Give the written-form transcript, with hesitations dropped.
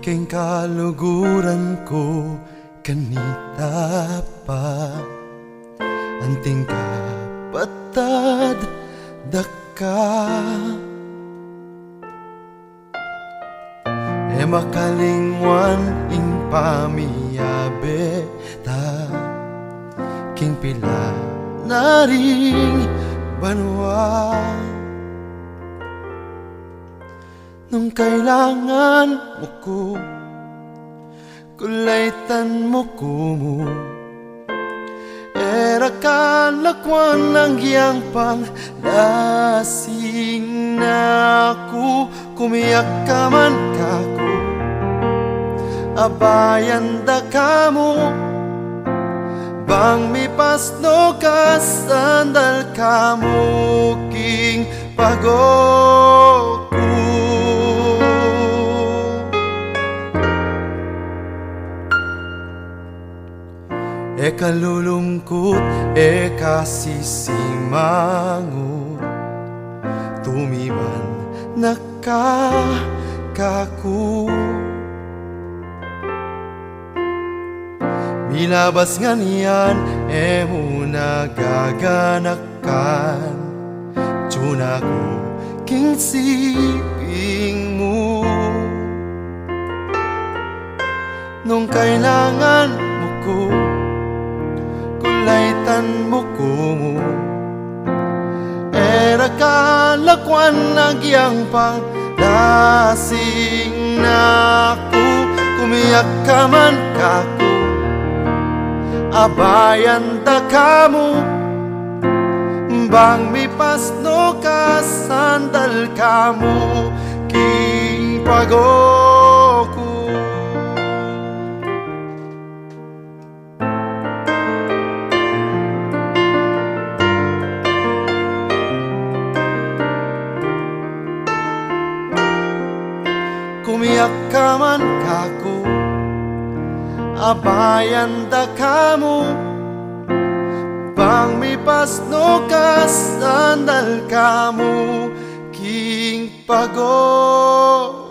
Ika'y kaluguran ko kanita pa. Anting ka patad daka makalingwan ing pamiyabe ta king pila na ring banwa. Nung kailangan mo ko, kulaytan mo kumo. Era kalakwan ang giyang pang lasing na ako. Kumiyak ka man kako, abayan da ka mo. Bang mi pasno ka, sandal ka mo king pagoko. Kalulungkot, kasisimangot, tumiman nakakaku. Milabas nga niyan, mo nagaganakan. Tuna ko king siping mo. Nung kailangan mo ko, kulaytan mo kumo. Era kalakwan nagyang pang lasing na ako. Kumiyak ka man kako, abayan da ka mo. Bang mi pasno ka, sandal ka mo king pagoko. Kumiyak ka man kako, abayan da ka mo. Bang mi pasno ka, sandal ka mo king pagoko.